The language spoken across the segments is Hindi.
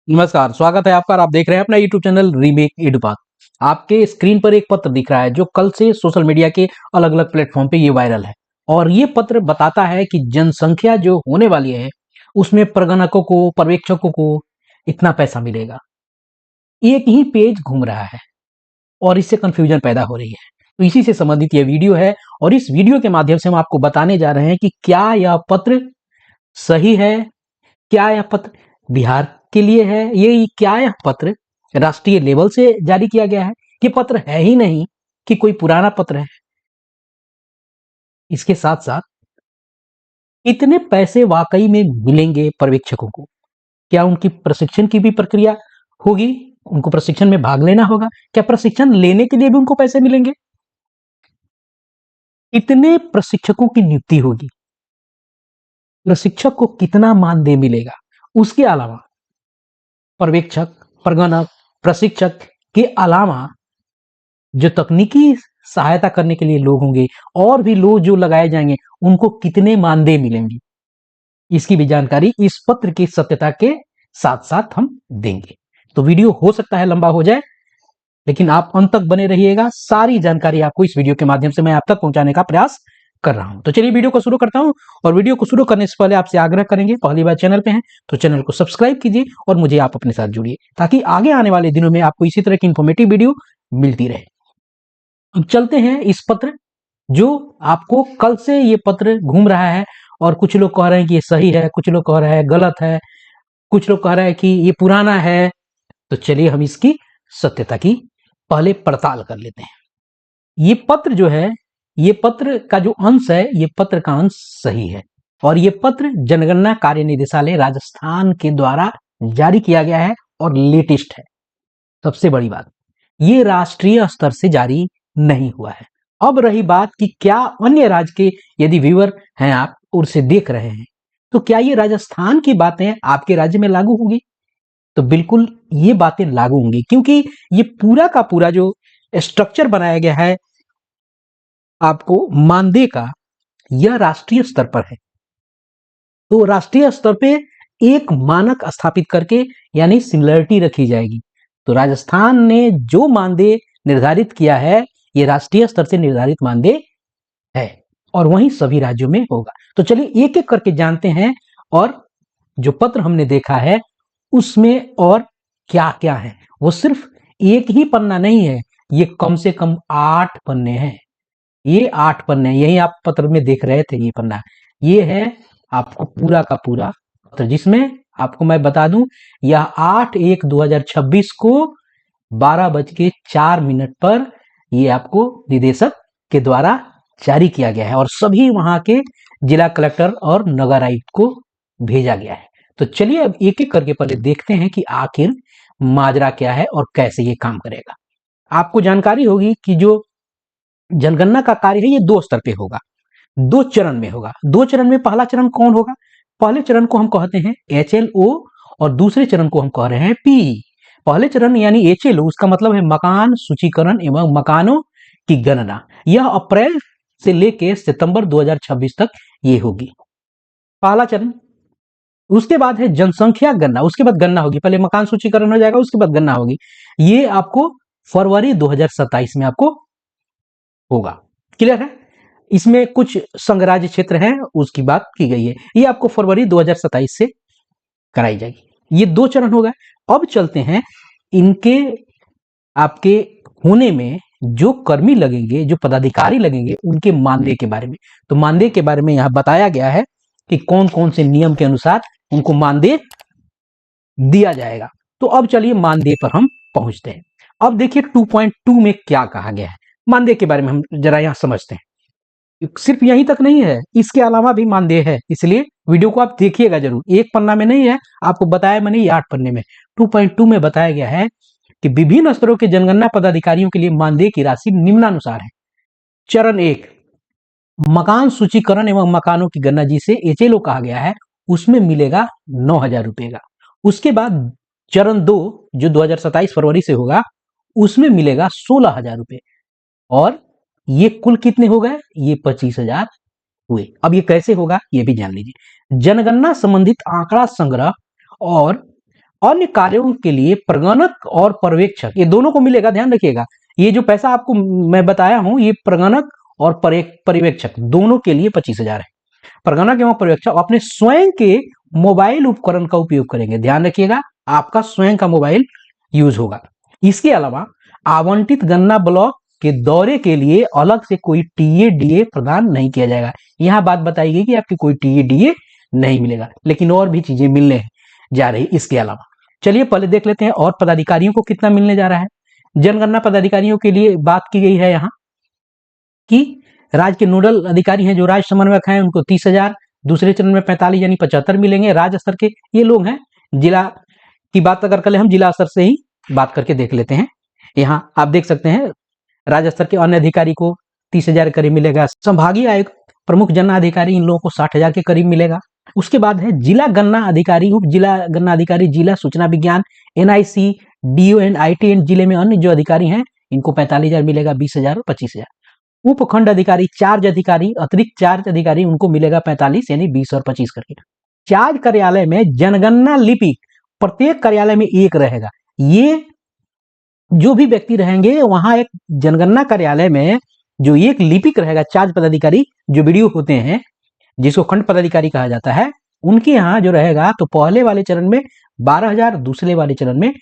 नमस्कार, स्वागत है आपका और आप देख रहे हैं अपना यूट्यूब चैनल रीमेक एडुपाथ। आपके स्क्रीन पर एक पत्र दिख रहा है जो कल से सोशल मीडिया के अलग-अलग प्लेटफॉर्म पे ये वायरल है और ये पत्र बताता है कि जनसंख्या जो होने वाली है उसमें प्रगणकों को, पर्यवेक्षकों को इतना पैसा मिलेगा। एक ही पेज घूम रहा है और इससे कन्फ्यूजन पैदा हो रही है। तो इसी से संबंधित ये वीडियो है और इस वीडियो के माध्यम से हम आपको बताने जा रहे हैं कि क्या यह पत्र सही है, क्या यह पत्र बिहार के लिए है, ये क्या यह पत्र राष्ट्रीय लेवल से जारी किया गया है, ये पत्र है ही नहीं कि कोई पुराना पत्र है। इसके साथ साथ इतने पैसे वाकई में मिलेंगे पर्यवेक्षकों को? क्या उनकी प्रशिक्षण की भी प्रक्रिया होगी? उनको प्रशिक्षण में भाग लेना होगा? क्या प्रशिक्षण लेने के लिए भी उनको पैसे मिलेंगे? इतने प्रशिक्षकों की नियुक्ति होगी, प्रशिक्षक को कितना मानदेय मिलेगा? उसके अलावा पर्यवेक्षक, प्रगणक, प्रशिक्षक के अलावा जो तकनीकी सहायता करने के लिए लोग होंगे और भी लोग जो लगाए जाएंगे उनको कितने मानदेय मिलेंगे, इसकी भी जानकारी इस पत्र की सत्यता के साथ साथ हम देंगे। तो वीडियो हो सकता है लंबा हो जाए, लेकिन आप अंत तक बने रहिएगा। सारी जानकारी आपको इस वीडियो के माध्यम से मैं आप तक पहुंचाने का प्रयास कर रहा हूं। तो चलिए वीडियो को शुरू करता हूं और वीडियो को शुरू करने से पहले आपसे आग्रह करेंगे, पहली बार चैनल पे हैं तो चैनल को सब्सक्राइब कीजिए और मुझे आप अपने साथ जुड़िए ताकि आगे आने वाले दिनों में आपको इसी तरह की इंफॉर्मेटिव वीडियो मिलती रहे। अब चलते हैं इस पत्र जो आपको कल से ये पत्र घूम रहा है और कुछ लोग कह रहे हैं कि ये सही है, कुछ लोग कह रहे हैं गलत है, कुछ लोग कह रहे हैं कि ये पुराना है। तो चलिए हम इसकी सत्यता की पहले पड़ताल कर लेते हैं। ये पत्र जो है, ये पत्र का जो अंश है, ये पत्र का अंश सही है और ये पत्र जनगणना कार्य निदेशालय राजस्थान के द्वारा जारी किया गया है और लेटेस्ट है। सबसे बड़ी बात, ये राष्ट्रीय स्तर से जारी नहीं हुआ है। अब रही बात कि क्या अन्य राज्य के यदि व्यूअर हैं आप और उसे देख रहे हैं तो क्या ये राजस्थान की बातें आपके राज्य में लागू होंगी? तो बिल्कुल ये बातें लागू होंगी क्योंकि ये पूरा का पूरा जो स्ट्रक्चर बनाया गया है आपको मानदेय का, यह राष्ट्रीय स्तर पर है। तो राष्ट्रीय स्तर पे एक मानक स्थापित करके यानी सिमिलरिटी रखी जाएगी। तो राजस्थान ने जो मानदेय निर्धारित किया है ये राष्ट्रीय स्तर से निर्धारित मानदेय है और वहीं सभी राज्यों में होगा। तो चलिए एक एक करके जानते हैं और जो पत्र हमने देखा है उसमें और क्या क्या है। वो सिर्फ एक ही पन्ना नहीं है, ये कम से कम 8 पन्ने हैं। ये 8 पन्ने, यही आप पत्र में देख रहे थे, ये पन्ना ये है आपको पूरा का पूरा पत्र, जिसमें आपको मैं बता दूं यह 8/1/2026 को 12:04 पर ये आपको निदेशक के द्वारा जारी किया गया है और सभी वहां के जिला कलेक्टर और नगर आयुक्त को भेजा गया है। तो चलिए अब एक एक करके पहले देखते हैं कि आखिर माजरा क्या है और कैसे ये काम करेगा। आपको जानकारी होगी कि जो जनगणना का कार्य है ये 2 स्तर पे होगा, 2 चरण में होगा। 2 चरण में पहला चरण कौन होगा? पहले चरण को हम कहते हैं HLO और दूसरे चरण को हम कह रहे हैं PE। पहले चरण यानी HLO उसका मतलब है मकान सूचीकरण एवं मकानों की गणना। यह अप्रैल से लेकर सितंबर 2026 तक ये होगी, पहला चरण। उसके बाद है जनसंख्या गणना, उसके बाद गणना होगी, पहले मकान सूचीकरण हो जाएगा उसके बाद गणना होगी। ये आपको फरवरी 2027 में आपको होगा। क्लियर है? इसमें कुछ संघराज्य क्षेत्र हैं उसकी बात की गई है। ये आपको फरवरी 2027 से कराई जाएगी। ये 2 चरण हो गए। अब चलते हैं इनके आपके होने में जो कर्मी लगेंगे, जो पदाधिकारी लगेंगे, उनके मानदेय के बारे में। तो मानदेय के बारे में यहां बताया गया है कि कौन कौन से नियम के अनुसार उनको मानदेय दिया जाएगा। तो अब चलिए मानदेय पर हम पहुंचते हैं। अब देखिए 2.2 में क्या कहा गया है मानदेय के बारे में, हम जरा यहां समझते हैं। सिर्फ यहीं तक नहीं है, इसके अलावा भी मानदेय है, इसलिए वीडियो को आप देखिएगा जरूर। एक पन्ना में नहीं है, आपको बताया मैंने, ये 8 पन्ने में 2.2 में बताया गया है कि विभिन्न स्तरों के जनगणना पदाधिकारियों के लिए मानदेय की राशि निम्नानुसार है। चरण 1 मकान सूचीकरण एवं मकानों की गणना जिसे HLO कहा गया है, उसमें मिलेगा 9,000 रुपए का। उसके बाद चरण 2 जो 2027 फरवरी से होगा, उसमें मिलेगा 16,000 रुपए और ये कुल कितने हो गए? ये 25,000 हुए। अब ये कैसे होगा ये भी जान लीजिए। जनगणना संबंधित आंकड़ा संग्रह और अन्य कार्यों के लिए प्रगणक और पर्यवेक्षक, ये दोनों को मिलेगा। ध्यान रखिएगा, ये जो पैसा आपको मैं बताया हूं, ये प्रगणक और पर्यवेक्षक दोनों के लिए 25,000 है। प्रगणक एवं पर्यवेक्षक अपने स्वयं के मोबाइल उपकरण का उपयोग करेंगे। ध्यान रखिएगा, आपका स्वयं का मोबाइल यूज होगा। इसके अलावा आवंटित गन्ना ब्लॉक के दौरे के लिए अलग से कोई टीए डीए प्रदान नहीं किया जाएगा। यहां बात बताई गई कि आपकी कोई टीए डीए नहीं मिलेगा, लेकिन और भी चीजें मिलने जा रही इसके अलावा। चलिए पहले देख लेते हैं और पदाधिकारियों को कितना मिलने जा रहा है। जनगणना पदाधिकारियों के लिए बात की गई है यहाँ कि राज्य के नोडल अधिकारी हैं जो राज्य समन्वयक हैं, उनको 30,000, दूसरे चरण में 45 यानी 75 मिलेंगे। राज्य स्तर के ये लोग हैं। जिला की बात अगर करें हम, जिला स्तर से ही बात करके देख लेते हैं। यहाँ आप देख सकते हैं राज्य स्तर के अन्य अधिकारी को 30,000 के करीब मिलेगा। संभागीय आयुक्त, प्रमुख गन्ना अधिकारी, इन लोगों को 60,000 के करीब मिलेगा। उसके बाद है जिला गन्ना अधिकारी, उप जिला गन्ना अधिकारी, जिला सूचना विज्ञान, एनआईसी, डीओ एंड आईटी एंड जिले में अन्य जो अधिकारी हैं, इनको 45,000 मिलेगा, 20,000 और 25,000। उपखंड अधिकारी, चार्ज अधिकारी, अतिरिक्त चार्ज अधिकारी, उनको मिलेगा 45 यानी 20 और 25 करके। चार्ज कार्यालय में जनगणना लिपिक प्रत्येक कार्यालय में एक रहेगा। ये जो भी व्यक्ति रहेंगे वहां एक जनगणना कार्यालय में जो एक लिपिक रहेगा, चार्ज पदाधिकारी जो वीडियो होते हैं, जिसको खंड पदाधिकारी कहा जाता है, उनके यहाँ जो रहेगा तो पहले वाले चरण में 12,000, दूसरे वाले चरण में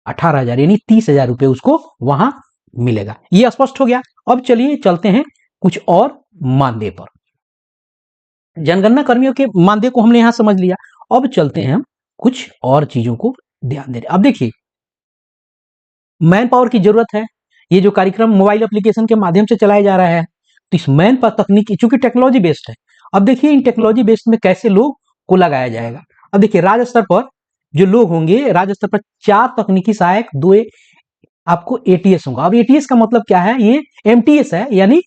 18,000 यानी 30,000 रुपए उसको वहां मिलेगा। ये स्पष्ट हो गया। अब चलिए चलते हैं कुछ और मानदेय पर। जनगणना कर्मियों के मानदेय को हमने यहां समझ लिया। अब चलते हैं हम कुछ और चीजों को ध्यान दे रहे। अब देखिए, मैन पावर की जरूरत है। ये जो कार्यक्रम मोबाइल एप्लीकेशन के माध्यम से चलाया जा रहा है, तो इस मैन पावर तकनीकी चूंकि टेक्नोलॉजी बेस्ड है। अब देखिए इन टेक्नोलॉजी बेस्ड में कैसे लोग को लगाया जाएगा। अब देखिए राज्य स्तर पर जो लोग होंगे, राज्य स्तर पर 4 तकनीकी सहायक, 2 आपको एटीएस होगा। अब एटीएस का मतलब क्या है? ये एमटीएस है, यानी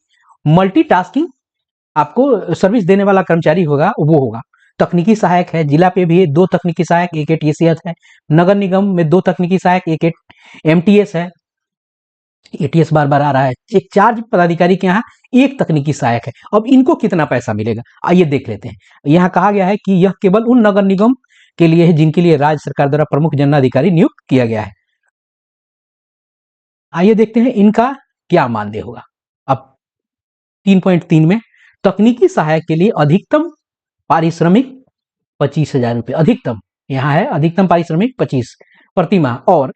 मल्टीटास्किंग आपको सर्विस देने वाला कर्मचारी होगा, वो होगा। तकनीकी सहायक है, जिला पे भी 2 तकनीकी सहायक, एक एटीएस है। नगर निगम में 2 तकनीकी सहायक, एक एमटीएस है। एटीएस बार बार आ रहा है। एक चार्ज पदाधिकारी के यहाँ 1 तकनीकी सहायक है। अब इनको कितना पैसा मिलेगा, आइए देख लेते हैं। यहाँ कहा गया है कि यह केवल उन नगर निगम के लिए है जिनके लिए राज्य सरकार द्वारा प्रमुख जननाधिकारी नियुक्त किया गया है। आइए देखते हैं इनका क्या मानदेय होगा। अब 3.3 में तकनीकी सहायक के लिए अधिकतम पारिश्रमिक 25,000 रुपए, अधिकतम यहाँ है, अधिकतम पारिश्रमिक 25 प्रति माह, और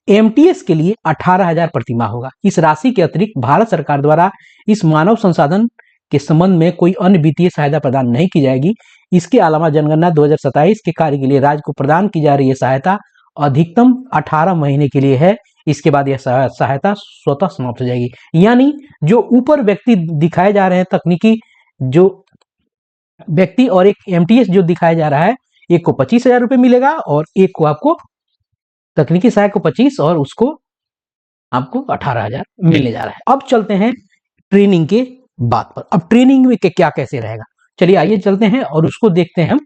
एमटीएस के लिए 18,000 प्रति माह होगा। इस राशि के अतिरिक्त भारत सरकार द्वारा इस मानव संसाधन के संबंध में कोई अन्य वित्तीय सहायता प्रदान नहीं की जाएगी। इसके अलावा जनगणना 2027 के कार्य के लिए राज्य को प्रदान की जा रही है सहायता अधिकतम 18 महीने के लिए है। इसके बाद यह सहायता स्वतः समाप्त हो जाएगी। यानी जो ऊपर व्यक्ति दिखाए जा रहे हैं, तकनीकी जो व्यक्ति और एक एमटीएस जो दिखाया जा रहा है, एक को 25,000 रुपए मिलेगा और एक को आपको तकनीकी सहायक को 25 और उसको आपको 18,000 मिलने जा रहा है। अब चलते हैं ट्रेनिंग के बात पर। अब ट्रेनिंग में क्या कैसे रहेगा, चलिए आइए चलते हैं और उसको देखते हैं हम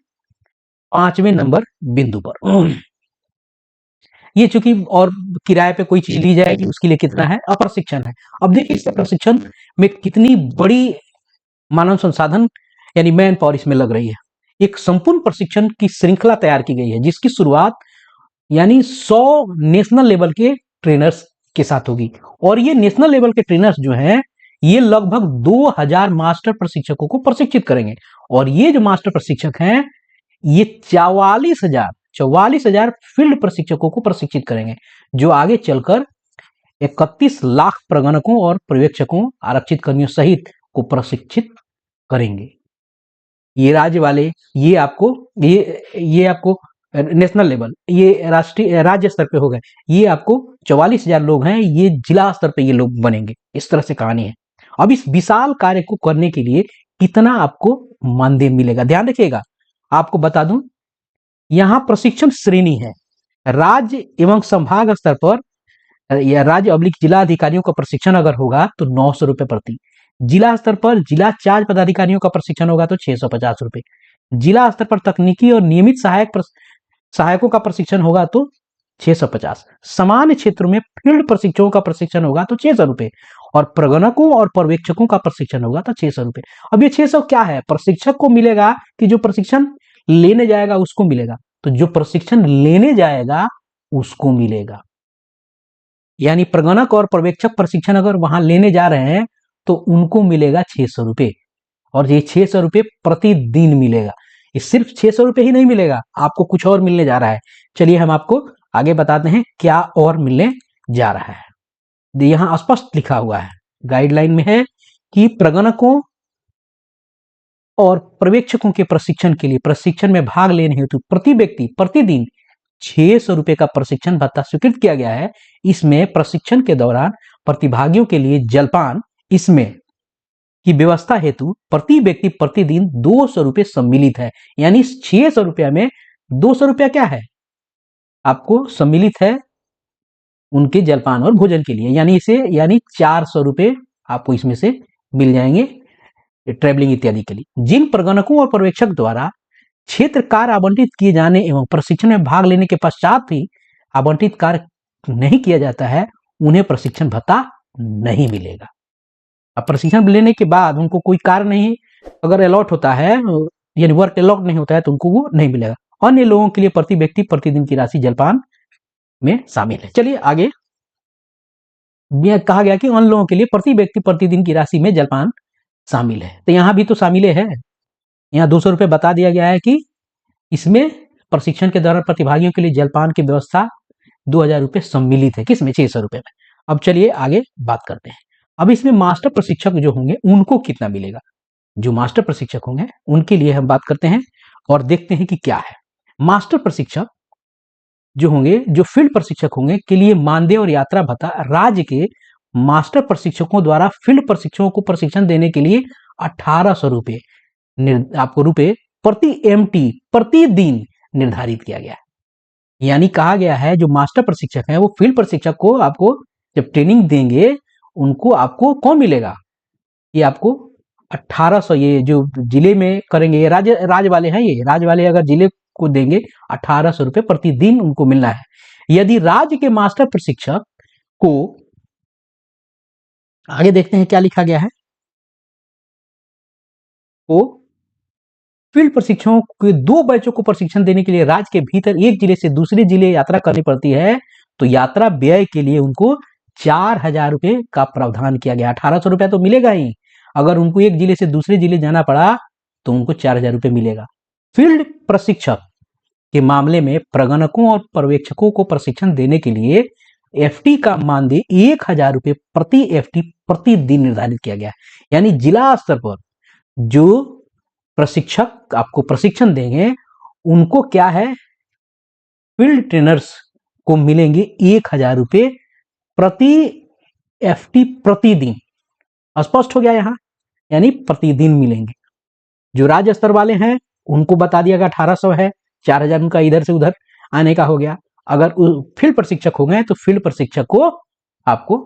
5वें नंबर बिंदु पर। ये चूंकि और किराए पे कोई चीज ली जाएगी, उसके लिए कितना है, अप्रशिक्षण है। अब देखिए इस प्रशिक्षण में कितनी बड़ी मानव संसाधन यानी मैन पावर इसमें लग रही है। एक संपूर्ण प्रशिक्षण की श्रृंखला तैयार की गई है, जिसकी शुरुआत यानी 100 नेशनल लेवल के ट्रेनर्स के साथ होगी। और ये नेशनल लेवल के ट्रेनर्स जो हैं, ये लगभग 2000 मास्टर प्रशिक्षकों को प्रशिक्षित करेंगे। और ये जो मास्टर प्रशिक्षक हैं, ये 44,000 फील्ड प्रशिक्षकों को प्रशिक्षित करेंगे, जो आगे चलकर 31 लाख प्रगणकों और पर्यवेक्षकों, आरक्षित कर्मियों सहित को प्रशिक्षित करेंगे। ये राज्य वाले, ये आपको नेशनल लेवल, ये राष्ट्रीय राज्य स्तर पे हो गए। ये आपको 44,000 लोग हैं, ये जिला स्तर पे ये लोग बनेंगे। इस तरह से कहानी है। अब इस विशाल कार्य को करने के लिए कितना आपको मानदेय मिलेगा, ध्यान रखिएगा। आपको बता दूं, यहां प्रशिक्षण श्रेणी है। राज्य एवं संभाग स्तर पर या राज्य अब्लिक जिला अधिकारियों का प्रशिक्षण अगर होगा तो 900 रुपए प्रति। जिला स्तर पर जिला चार्ज पदाधिकारियों का प्रशिक्षण होगा तो 650 रुपए। जिला स्तर पर तकनीकी और नियमित सहायकों का प्रशिक्षण होगा तो 650। सामान्य क्षेत्रों में फील्ड प्रशिक्षकों का प्रशिक्षण होगा तो 600 रुपए, और प्रगणकों और पर्यवेक्षकों का प्रशिक्षण होगा तो 600 रुपए। अब ये 600 क्या है, प्रशिक्षक को मिलेगा कि जो प्रशिक्षण लेने जाएगा उसको मिलेगा। तो जो प्रशिक्षण लेने जाएगा उसको मिलेगा। यानी प्रगणक और पर्यवेक्षक प्रशिक्षण अगर वहां लेने जा रहे हैं तो उनको मिलेगा 600 रुपये, और ये 600 रुपये प्रतिदिन मिलेगा। ये सिर्फ 600 रुपये ही नहीं मिलेगा, आपको कुछ और मिलने जा रहा है। चलिए हम आपको आगे बताते हैं क्या और मिलने जा रहा है। यहां स्पष्ट लिखा हुआ है, गाइडलाइन में है कि प्रगणकों और पर्यवेक्षकों के प्रशिक्षण के लिए प्रशिक्षण में भाग लेने हेतु प्रति व्यक्ति प्रतिदिन 600 रुपये का प्रशिक्षण भत्ता स्वीकृत किया गया है। इसमें प्रशिक्षण के दौरान प्रतिभागियों के लिए जलपान इसमें की व्यवस्था हेतु प्रति व्यक्ति प्रतिदिन 200 रुपये सम्मिलित है। यानी 600 रुपया में 200 रुपया क्या है, आपको सम्मिलित है उनके जलपान और भोजन के लिए। यानी 400 रुपये आपको इसमें से मिल जाएंगे ट्रेवलिंग इत्यादि के लिए। जिन प्रगणकों और पर्यवेक्षक द्वारा क्षेत्र कार्य आवंटित किए जाने एवं प्रशिक्षण में भाग लेने के पश्चात भी आवंटित कार्य नहीं किया जाता है, उन्हें प्रशिक्षण भत्ता नहीं मिलेगा। अब प्रशिक्षण लेने के बाद उनको कोई कार्य नहीं अगर अलॉट होता है, यानी वर्क अलॉट नहीं होता है, तो उनको वो नहीं मिलेगा। अन्य लोगों के लिए प्रति व्यक्ति प्रतिदिन की राशि जलपान में शामिल है। चलिए आगे कहा गया कि अन्य लोगों के लिए प्रति व्यक्ति प्रतिदिन की राशि में जलपान शामिल है, तो यहाँ भी तो शामिल है। यहाँ 200 रुपये बता दिया गया है कि इसमें प्रशिक्षण के दौरान प्रतिभागियों के लिए जलपान की व्यवस्था 2000 रुपये सम्मिलित है, किसमें 600 रुपये में। अब चलिए आगे बात करते हैं। अब इसमें मास्टर प्रशिक्षक जो होंगे उनको कितना मिलेगा। जो मास्टर प्रशिक्षक होंगे उनके लिए हम बात करते हैं और देखते हैं कि क्या है। मास्टर प्रशिक्षक जो होंगे, जो फील्ड प्रशिक्षक होंगे के लिए मानदेय और यात्रा भत्ता राज्य के मास्टर प्रशिक्षकों द्वारा फील्ड प्रशिक्षकों को प्रशिक्षण देने के लिए 1800 रुपये आपको रुपये प्रति एमटी प्रतिदिन निर्धारित किया गया है। यानी कहा गया है जो मास्टर प्रशिक्षक है वो फील्ड प्रशिक्षक को आपको जब ट्रेनिंग देंगे उनको आपको कौन मिलेगा, ये आपको 1800, ये जो जिले में करेंगे ये राज्य वाले हैं, ये राज्य वाले अगर जिले को देंगे 1800 रुपये प्रतिदिन उनको मिलना है। यदि राज्य के मास्टर प्रशिक्षक को आगे देखते हैं क्या लिखा गया है, तो फील्ड प्रशिक्षकों के 2 बैचों को प्रशिक्षण देने के लिए राज्य के भीतर एक जिले से दूसरे जिले यात्रा करनी पड़ती है, तो यात्रा व्यय के लिए उनको 4000 रुपये का प्रावधान किया गया। 1800 रुपया तो मिलेगा ही, अगर उनको एक जिले से दूसरे जिले जाना पड़ा तो उनको 4000 रुपये मिलेगा। फील्ड प्रशिक्षक के मामले में प्रगणकों और पर्यवेक्षकों को प्रशिक्षण देने के लिए एफटी का मानदेय 1000 रुपये प्रति एफटी प्रतिदिन निर्धारित किया गया। यानी जिला स्तर पर जो प्रशिक्षक आपको प्रशिक्षण देंगे उनको क्या है, फील्ड ट्रेनर्स को मिलेंगे 1000 रुपये प्रति एफटी प्रतिदिन। स्पष्ट हो गया यहाँ, यानी प्रतिदिन मिलेंगे। जो राज्य स्तर वाले हैं उनको बता दिया गया 1800 है, 4000 उनका इधर से उधर आने का हो गया। अगर फील्ड प्रशिक्षक हो गए तो फील्ड प्रशिक्षक को आपको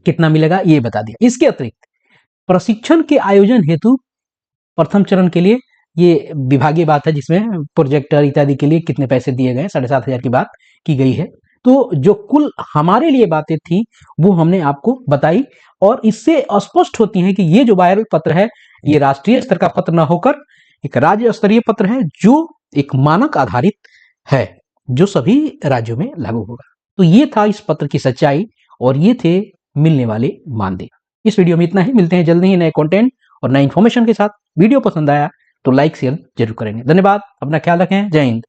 कितना मिलेगा ये बता दिया। इसके अतिरिक्त प्रशिक्षण के आयोजन हेतु प्रथम चरण के लिए ये विभागीय बात है जिसमें प्रोजेक्टर इत्यादि के लिए कितने पैसे दिए गए, 7500 की बात की गई है। तो जो कुल हमारे लिए बातें थी वो हमने आपको बताई, और इससे स्पष्ट होती हैं कि ये जो वायरल पत्र है ये राष्ट्रीय स्तर का पत्र न होकर एक राज्य स्तरीय पत्र है जो एक मानक आधारित है जो सभी राज्यों में लागू होगा। तो ये था इस पत्र की सच्चाई और ये थे मिलने वाले मानदेय। इस वीडियो में इतना ही, मिलते हैं जल्दी ही नए कंटेंट और नए इन्फॉर्मेशन के साथ। वीडियो पसंद आया तो लाइक शेयर जरूर करेंगे। धन्यवाद, अपना ख्याल रखें, जय हिंद।